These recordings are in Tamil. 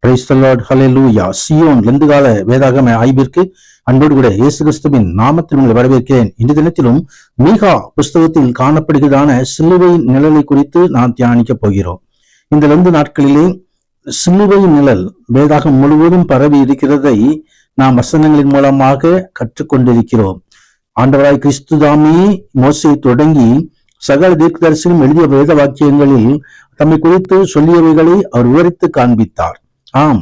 Price the Lord, hallelujah. Zion லெந்துகால வேதாகம ஆய்விற்கு அன்போடு கூட இயேசு கிறிஸ்துவின் நாமத்தில் உங்களை வரவேற்கிறேன். இந்த தினத்திலும் மீகா புஸ்தகத்தில் காணப்படுகிறதான சிலுவை நிழலை குறித்து நாம் தியானிக்க போகிறோம். இந்த 2 நாட்களிலே சிலுவை நிழல் வேதாகம் முழுவதும் பரவி இருக்கிறதை நாம் வசனங்களின் மூலமாக கற்றுக்கொண்டிருக்கிறோம். ஆண்டவராய் கிறிஸ்து தாமே மோசே தொடங்கி சகல தீர்க்கதரிசியும் எழுதிய வேத வாக்கியங்களில் தம்மை குறித்து சொல்லியவைகளை அவர் விவரித்து காண்பித்தார்.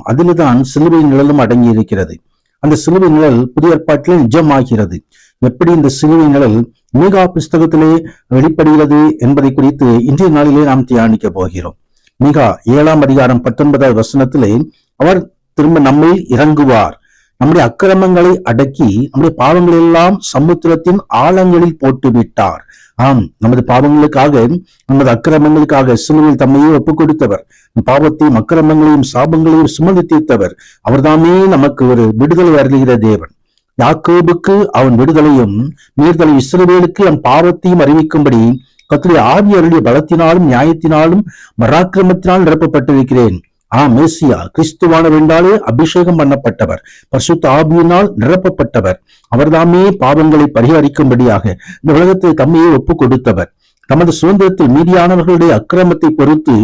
அதில்தான் சிலுவை நிழலும் அடங்கி இருக்கிறது. அந்த சிலுவை நிழல் புதிய ஏற்பாட்டிலே நிஜமாகிறது. எப்படி இந்த சிலுவை நிழல் மீகா புஸ்தகத்திலே வெளிப்படுகிறது என்பதை குறித்து இன்றைய நாளிலே நாம் தியானிக்க போகிறோம். மீகா 7ஆம் அதிகாரம் 19வது வசனத்திலே அவர் திரும்ப நம்மை இறங்குவார், நம்முடைய அக்கிரமங்களை அடக்கி நம்முடைய பாவங்கள் எல்லாம் சமுத்திரத்தின் ஆழங்களில் போட்டு விட்டார். நமது பாவங்களுக்காக, நமது அக்கிரமங்களுக்காக சிலுவையில் தம்மையே ஒப்புக் கொடுத்தவர், பாவத்தையும் அக்கிரமங்களையும் சாபங்களையும் சுமந்து தீர்த்தவர். அவர்தாமே நமக்கு ஒரு விடுதலை அருளுகிற தேவன். யாக்கோபுக்கு அவன் விடுதலையும் மீறுதலை, இஸ்ரவேலுக்கு அவன் பாவத்தையும் அறிவிக்கும்படி கர்த்தருடைய ஆவி அருளிய பலத்தினாலும் நியாயத்தினாலும் பராக்கிரமத்தினால் நிரப்பப்பட்டிருக்கிறேன். மேசியா கிறிஸ்துவானவர் என்றாலே அபிஷேகம் பண்ணப்பட்டவர், பரிசுத்த ஆவியினால் நிரப்பப்பட்டவர். அவர்தாமே பாவங்களை பரிகரிக்கும்படியாக இந்த உலகத்தில் தம்மையே ஒப்புக் கொடுத்தவர். தமது சுதந்திரத்தில் மீதியானவர்களுடைய அக்கிரமத்தை பொறுத்து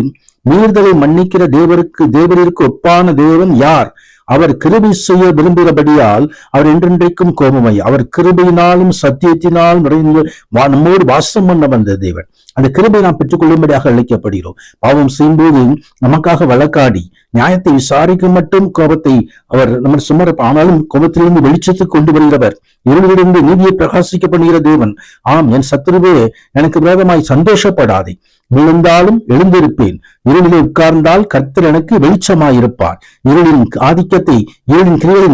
மீறுதலை மன்னிக்கிற தேவருக்கு ஒப்பான தேவன் யார்? அவர் கிருபை செய்ய விரும்புகிறபடியால் அவர் என்றென்றைக்கும் கோபமை. அவர் கிருபையினாலும் சத்தியத்தினாலும் நிறைந்து நம்மோடு வாசம் பண்ண வந்த தேவன். அந்த கிருபை நாம் பெற்றுக்கொள்ளும்படியாக அழைக்கப்படுகிறோம். பாவம் செய்யும்போது நமக்காக வழக்காடி நியாயத்தை விசாரிக்க மட்டும் கோபத்தை அவர் நம்ம சுமர, ஆனாலும் கோபத்திலிருந்து வெளிச்சத்துக்கு கொண்டு வருகிறவர், இருளிலிருந்து நீதியை பிரகாசிக்க பண்ணுகிற தேவன். என் சத்துருவே எனக்கு விரோதமாய் சந்தோஷப்படாதே, விழுந்தாலும் எழுந்திருப்பேன், இருளிலே உட்கார்ந்தால் கர்த்தர் எனக்கு வெளிச்சமாயிருப்பார். இருளின் ஆதிக்கத்தை, இருளின் கிரியை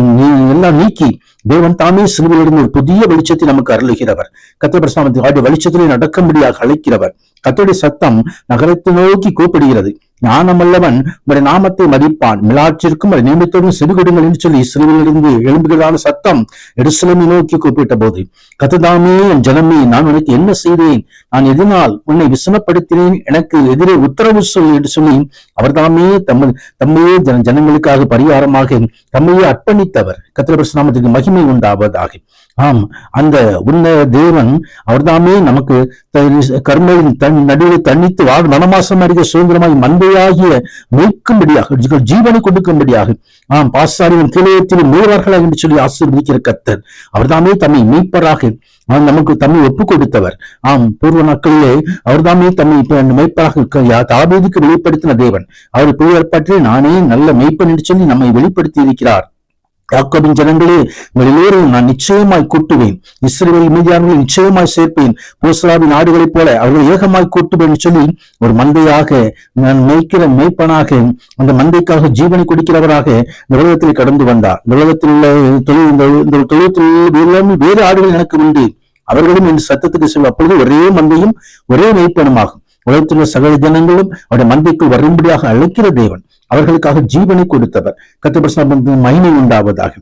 எல்லாம் நீக்கி தேவன் தாமே சிலுவையிலிருந்து ஒரு புதிய வெளிச்சத்தை நமக்கு அருளுகிறவர். கர்த்தர் பிரசன்னத்தில் ஆடிய வெளிச்சத்திலே நடக்கும்படியாக அழைக்கிறவர். கர்த்தருடைய சத்தம் நகரத்தை நோக்கி கூப்பிடுகிறது. ஞானமல்லவன் உடைய நாமத்தை மதிப்பான், மிலாற்றிற்கும் அதை நியமித்தோடும் செவிகொடுங்கள் என்று சொல்லி சிலுவையிலிருந்து எழும்புகிறதான சத்தம் எருசலேமை நோக்கி கூப்பிட்ட போது, கர்த்ததாமே என் ஜனமே, நான் உனக்கு என்ன செய்தேன்? நான் எதனால் உன்னை விசனப்படுத்தினேன்? எனக்கு எதிரே உத்தரவு சொல் என்று சொல்லி அவர்தாமே தம்மையே ஜனங்களுக்காக பரிகாரமாக தம்மையே அர்ப்பணித்தவர். கர்த்தர் பிரசன்னத்திற்கு மகிமை உண்டாவதாக. அந்த உன்ன தேவன் அவர்தாமே நமக்கு கர்மலின் நடுவே தன்னித்து வனமாசம் அறிய சுதந்திரமாய் மந்தையாகிய மீட்கும்படியாக, ஜீவனை கொடுக்கும்படியாக, பாசாரியின் கிளையத்திலும் மீறுவார்களாக என்று சொல்லி ஆசீர்வதிக்கிற கர்த்தர். அவர்தாமே தம்மை மீட்பராக நமக்கு தம்மை ஒப்புக் கொடுத்தவர். பூர்வ நாட்களிலே அவர்தாமே தம்மை மெய்ப்பராக தாவீதுக்கு வெளிப்படுத்தின தேவன். அவர் புதிய ஏற்பாட்டிலே நானே நல்ல மெய்ப்பன் என்று சொல்லி நம்மை வெளிப்படுத்தி இருக்கிறார். யாக்கோபின் ஜனங்களே, உங்கள் எல்லோரையும் நான் நிச்சயமாய் கூட்டுவேன், இஸ்ரவேல் மீதியானவர்களை நிச்சயமாய் சேர்ப்பேன், போஸ்ராவின் ஆடுகளைப் போல அவர்களை ஏகமாய் கூட்டுவேன் சொல்லி ஒரு மந்தையாக நான் மேய்க்கிற மேய்ப்பனாக அந்த மந்தைக்காக ஜீவனை கொடுக்கிறவராக இந்த உலகத்தில் கடந்து வந்தார். இந்த உலகத்தில் உள்ள தொழுவத்தில் வேறு ஆடுகள் எனக்கு உண்டு, அவர்களும் இந்த சத்தத்துக்கு செல்லும். அப்பொழுது ஒரே மந்தையும் ஒரே மேய்ப்பனுமாகும். உலகத்தில் சகல ஜனங்களும் அவருடைய மந்தைக்குள் வரும்படியாக அழைக்கிற தேவன், அவர்களுக்காக ஜீவனை கொடுத்தவர். கர்த்தருடைய மகிமை உண்டாவதாக.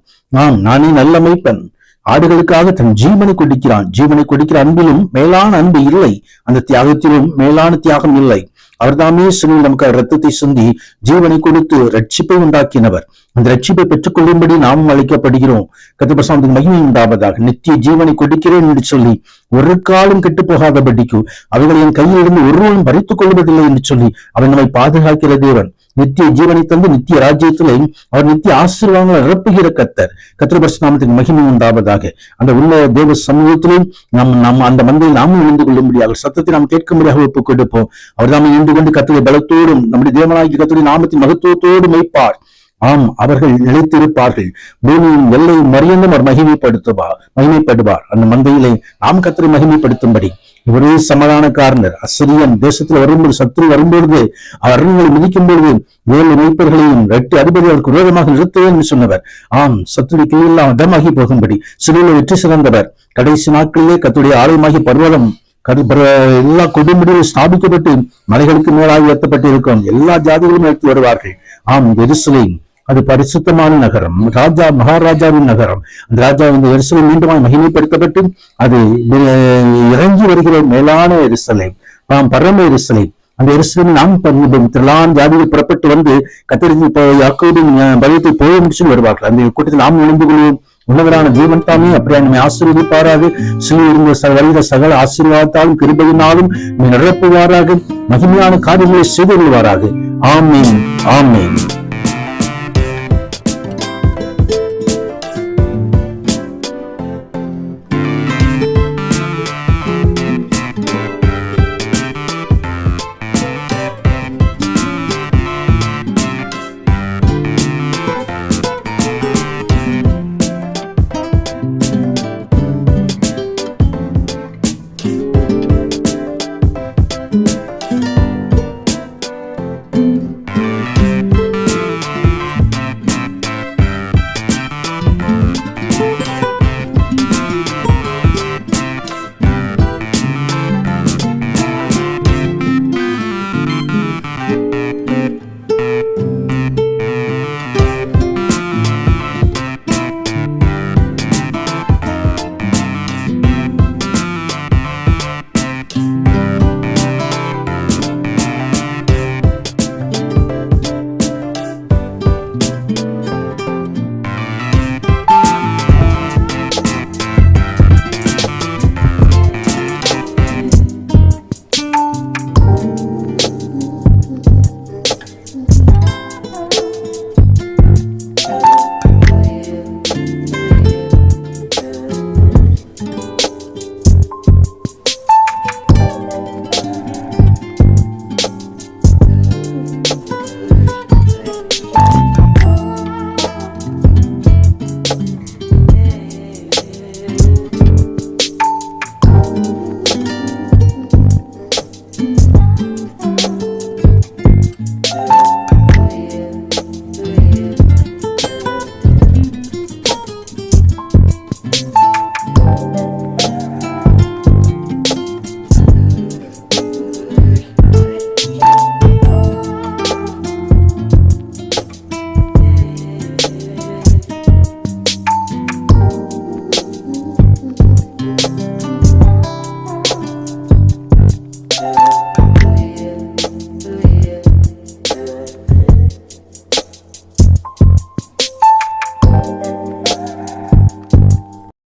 நானே நல்ல மேய்ப்பன், ஆடுகளுக்காக தன் ஜீவனை கொடுக்கிறான். ஜீவனை கொடுக்கிற அன்பிலும் மேலான அன்பு இல்லை, அந்த தியாகத்திலும் மேலான தியாகம் இல்லை. அவர்தாமே சிலுவையில் நமக்கு ரத்தத்தை சிந்தி ஜீவனை கொடுத்து ரட்சிப்பை உண்டாக்கினவர். அந்த ரட்சிப்பை பெற்றுக் கொள்ளும்படி நாமும் அழைக்கப்படுகிறோம். கர்த்தருடைய மகிமை உண்டாவதாக. நித்திய ஜீவனை கொடுக்கிறேன் என்று சொல்லி ஒரு காலம் கெட்டு போகாதபடிக்கு அவைகளை என் கையில் இருந்து ஒருவரும் பறித்துக் கொள்வதில்லை என்று சொல்லி அவன் நம்மை பாதுகாக்கிற தேவன். நித்திய ஜீவனை தந்து நித்திய ராஜ்யத்திலே அவர் நித்திய ஆசீர்வாதங்களை நிரப்புகிற கர்த்தர். கர்த்தருடைய நாமத்துக்கு மகிமை உண்டாவதாக. அந்த உள்ள தேவ சமூகத்திலே நாம் அந்த மந்தையில் நாமும் இணைந்து கொள்ளும்படியாக சத்தத்தை நாம் கேட்கும்படியாக ஒப்புக் கொடுப்போம். அவர் தாமே இருந்து கொண்டு கர்த்தருடைய பலத்தோடும் நம்முடைய தேவனாகிய கர்த்தருடைய நாமத்தின் மகத்துவத்தோடு மேய்ப்பார். அவர்கள் நிலைத்திருப்பார்கள். பூமியின் எல்லை மறியந்தும் அவர் மகிமைப்படுவார். அந்த மந்தையிலே நாம் கர்த்தரை மகிமைப்படுத்தும்படி ஒரே சமாதானக்காரனர். அசிரியன் தேசத்தில் வரும்போது, சத்துரு வரும்பொழுது அரண்களை மிதிக்கும் பொழுது 7 மேய்ப்பர்களையும் 8 அதிபதிகளுக்கு விரோதமாக நிறுத்துவேன் என்று சொன்னவர். சத்துரு கீழெல்லாம் அதமாகி போகும்படி சிலுவையில் வெற்றி சிறந்தவர். கடைசி நாட்களிலே கர்த்தருடைய ஆலயமாகிய பர்வதம் எல்லா கொடுமுடியும் ஸ்தாபிக்கப்பட்டு மலைகளுக்கு மேலாக உயர்த்தப்பட்டு இருக்கும். எல்லா ஜாதிகளும் எடுத்து வருவார்கள். எருசலேம் அது பரிசுத்தமான நகரம், மகாராஜாவின் நகரம். அந்த ராஜா இந்த எருசலேம் மீண்டுமாய் மகிமைப்படுத்தப்பட்டு அது இறங்கி வருகிற மேலான எருசலேம், பரம எருசலேம். அந்த எருசலேம் நாம் திரளான ஜாதிகள் புறப்பட்டு வந்து கத்தரித்து யாக்கோபின் பலியத்தை போக முடிச்சு வருவார்கள். அந்த கூட்டத்தில் நாம் இணைந்து கொள்வோம். உன்னதரான ஜீவன் தாமே அப்படியே நம்மை ஆசீர்வதிப்பாராக. வருகிற சகல ஆசீர்வாதத்தாலும் கிருபையினாலும் நிரப்புவாராக. மகிமையான காரியங்களை செய்து கொள்வாராக. ஆமீன், ஆமீன்.